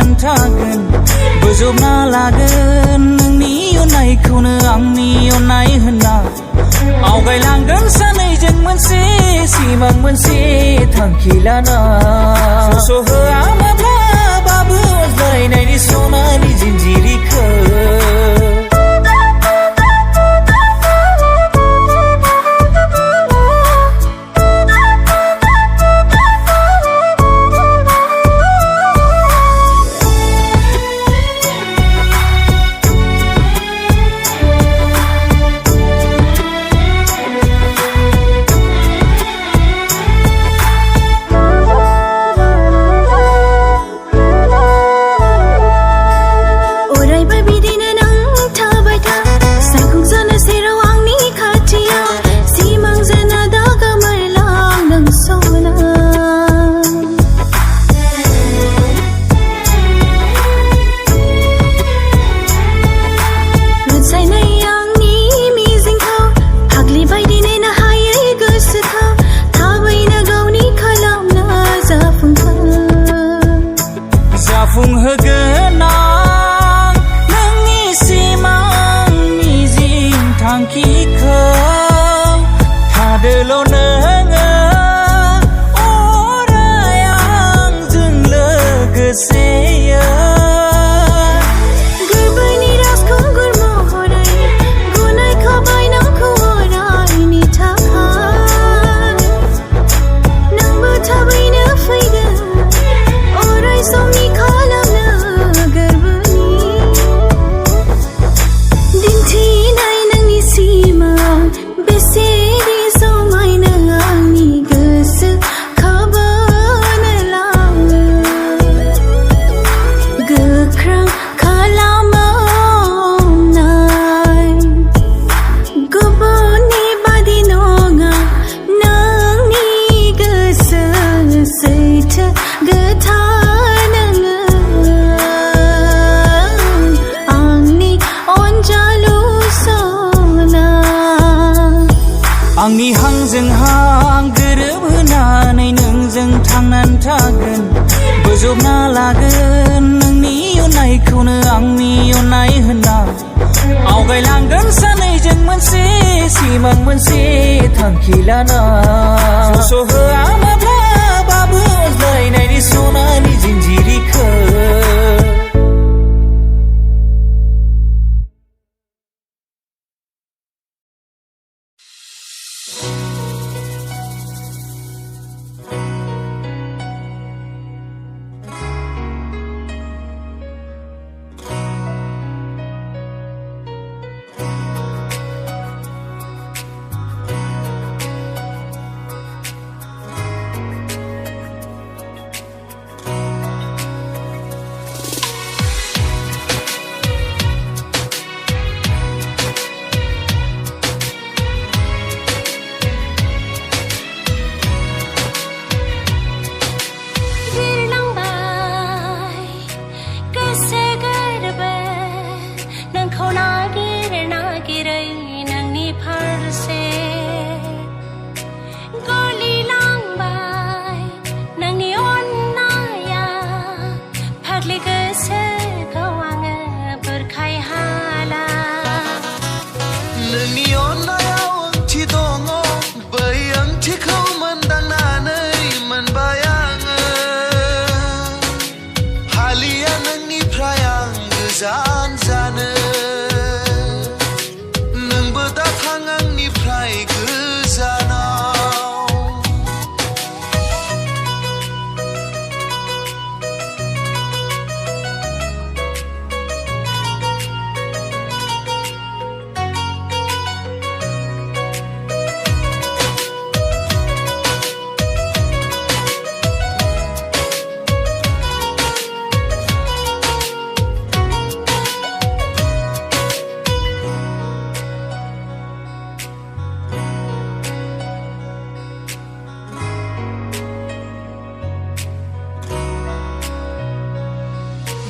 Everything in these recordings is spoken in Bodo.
थांनानै थागोन बोजबना लागोन नोंनि अननायखौनो आंनि अननाय होनना आवगायलांगोन सानैजों मोनसे सिमां मोनसे थांखि लाना सहोआ माब्लाबाबो अनज्लायनायनि सनानि जिन्जिरिखौ बोजबना लागोन नोंनि अननायखौनो आंनि अननाय होनना आवगायलांगोन सानैजों मोनसे सिमां मोनसे थांखि लाना सहोआ माब्लाबाबो अनज्लायनायनि सनानि जिन्जिरिखौ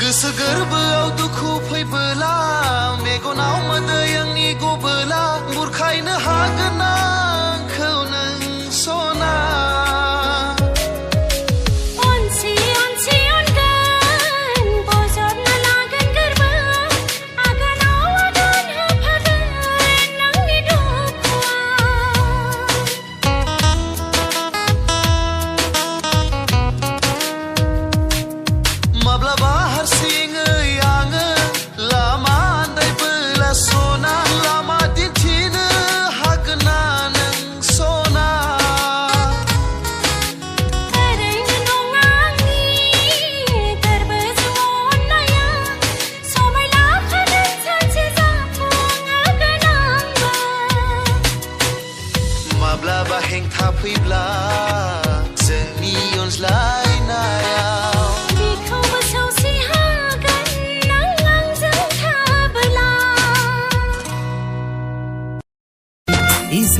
गोसो गोरबोआव दुखु फैबोला मेगनाव मोदै आंनि गबोला बुरखायनो हागोन आंखौ नों सना अनसि अनसि अनगोन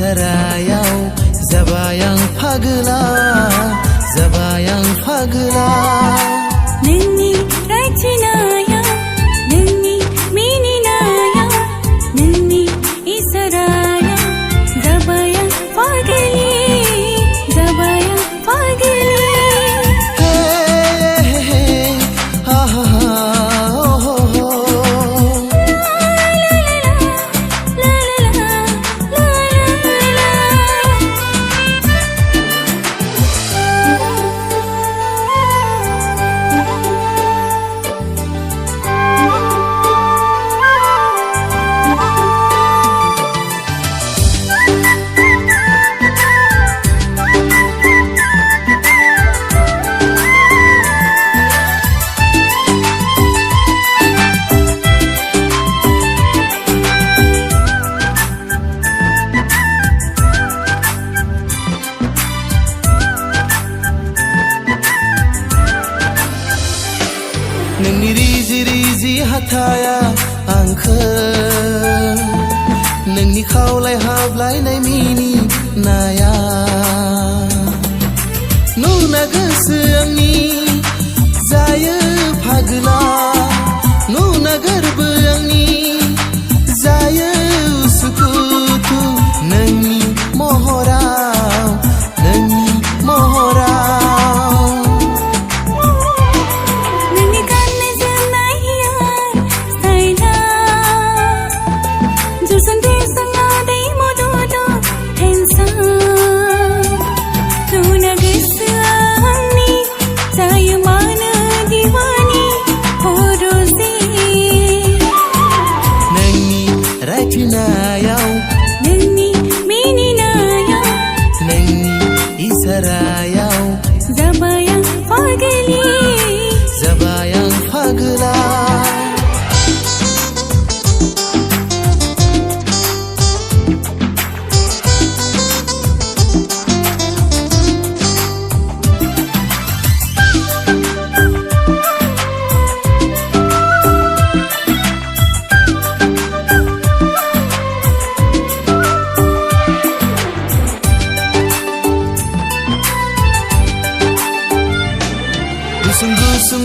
isarayaw zabayang pagla zabayang pagla Nwngni Raithinaiyao Nwngni Raithinaiyao Nwngni isarayaw zabayang pagli zabayang pagli Nोंनि रिजि रिजि हाथाया आंखो नोंनि खावलाय हाबलायनाय मिनि नाया नुना गोसो आंनि जायो फागला नुना गोरबो आंनि जायो उसुखुथु नोंनि महराव नोंनि महराव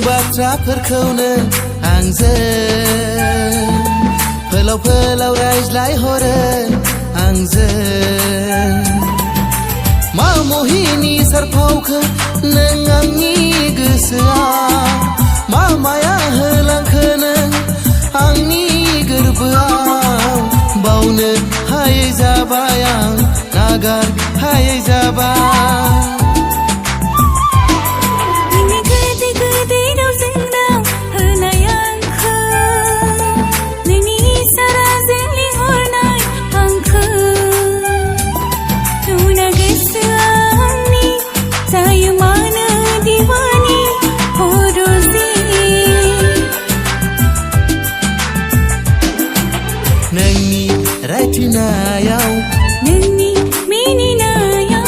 बाथ्राफोरखौनो आंजों फोलाव फोलाव रायज्लायहरो आंजों मा महिनि सारफावखो नों आंनि गोसोआ मा माया होलांखो नों आंनि गोरबोआव बावनो हायै जाबाय आं नागार हायै जाबाय Raithinaiyao Nwngni Raithinaiyao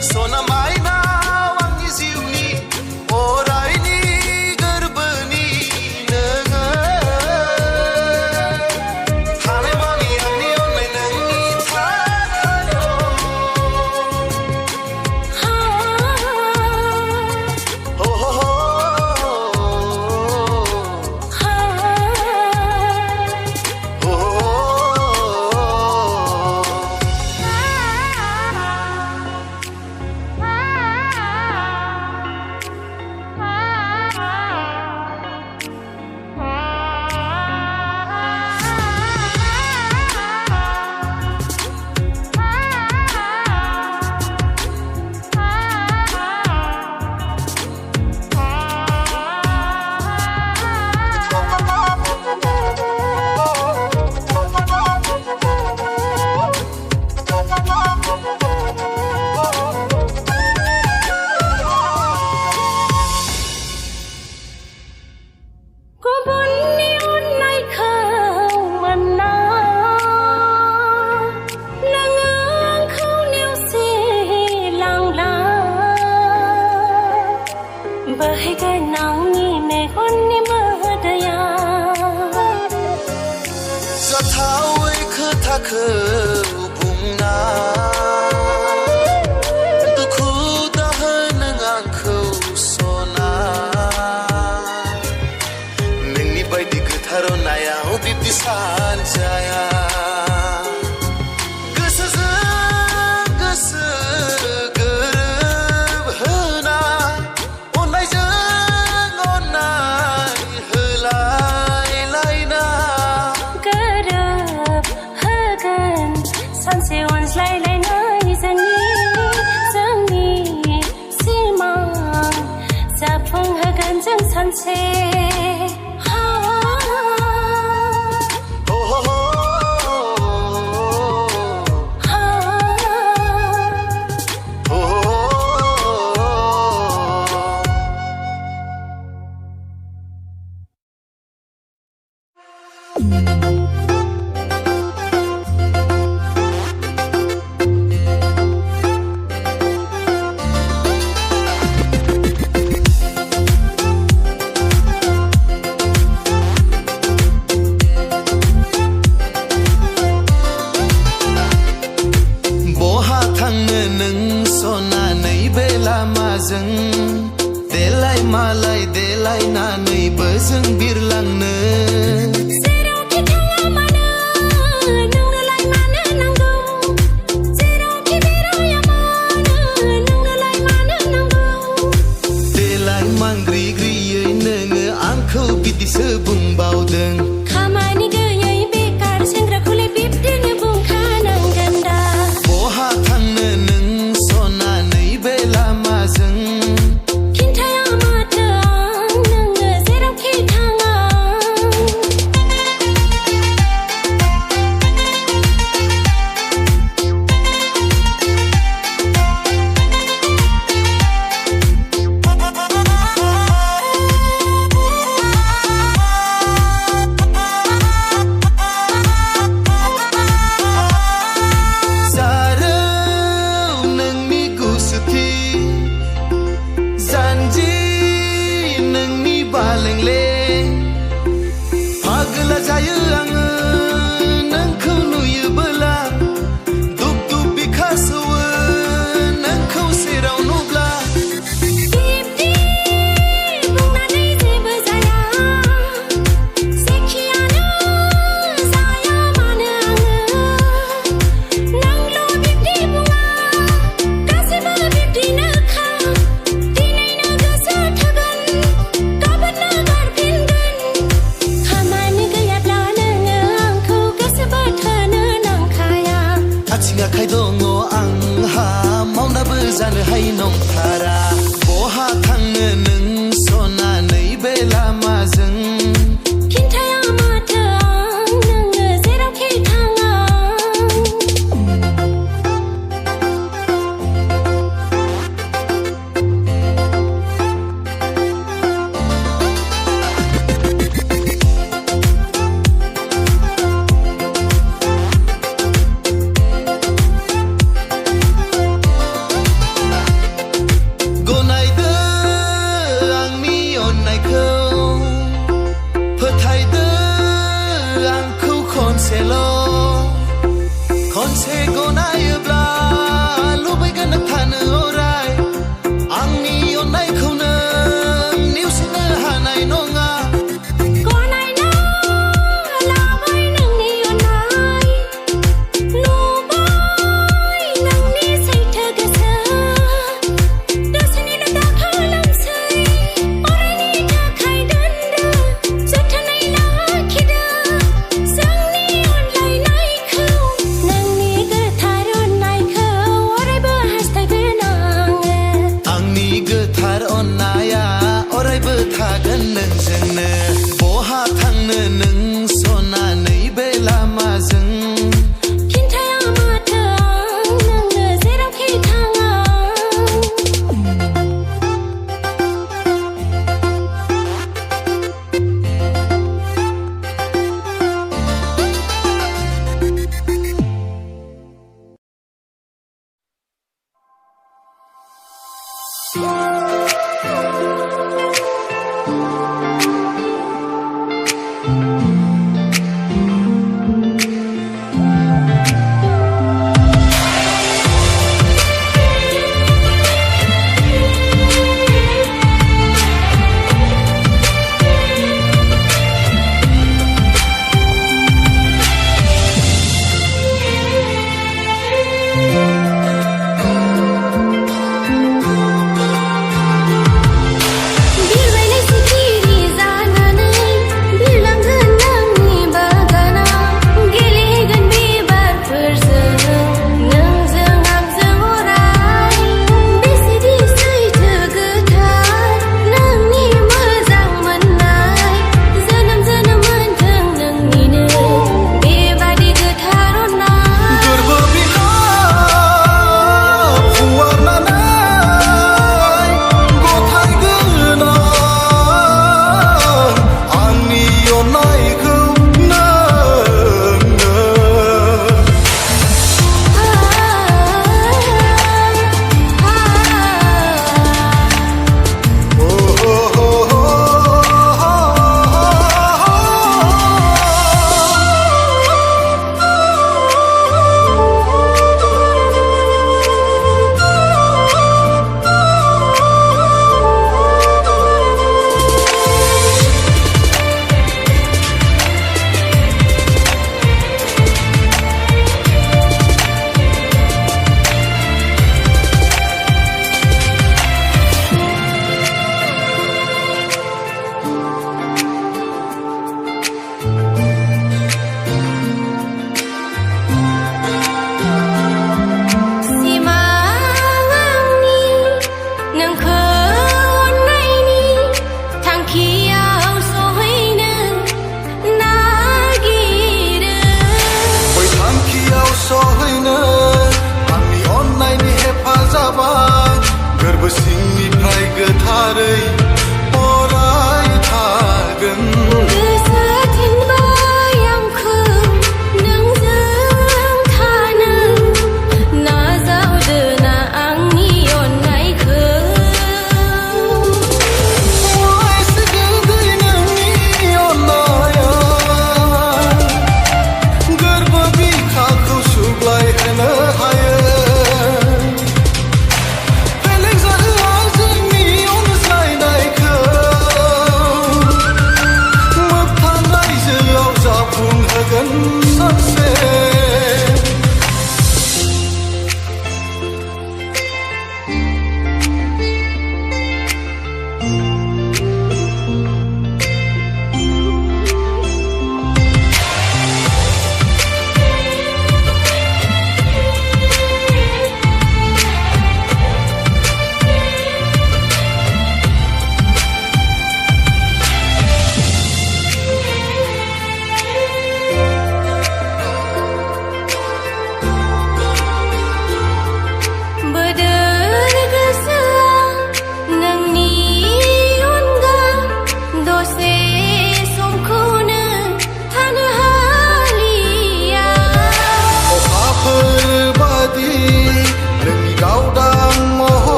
Sona mainaw angni jiwni Oraini gorboni nongo Hanai mani angni onnaय nongi thanayo Ho ho ho Zathawai khothakho bungna Dukhu dahanang angkho sona Nongni baidi gotharo nayaw bibdi sanjaya Gosojong goso गोरोबहोना अन्नायजों अन्नाय होलायलायना गोरोबहोगोन सानसे अनज्लायलायनाय जोंनि सिमां जाफुंहोगोन जों सानसे Boha Thangnw nong sonanay be lamajों Delay malay delay nanayबो जों बिरलांनो जेरावखि थाङा मानो नोंनोलाय मानो नांगौ जेरावखि बेराया मानो नोंनोलाय मानो नांगौ Delay मांग्रिग्रियै नोङो आंखौ बिदिसो बुंबावदों खामानि गैयै बेकार सेंग्राखौलाय बिब्दिनो बुंखानांगोन दा Boha Thangnw nong sonanay be lamajों खिन्थाया माथो आं नोंनो जेरावखि थाङा Zaro nongni gusuthi Zanji nongni balengle Pagla jayo आङो नोंखौ नुयोबोला दुब दुब बिखासोवो नोंखौ सेराव नुब्ला बिब्दि बुंनानै जेबो जाया जेखियानो जाया मानो आङो नोंल' बिब्दि बुङा गासैबो बिब्दिनोखा दिनैनो गोसो थोगोन गाबोननो गारफिनगोन खामानि गैयाब्ला नोङो आंखौ गोसोबो थोनो नांखाया आथिं आखाइ दङ आंहा मावनाबो जानो हाय नंथारा Boha Thangnw nong sonanay be lamajों खिन्थाया माथो आं नोंनो जेरावखि थाङा Swargiary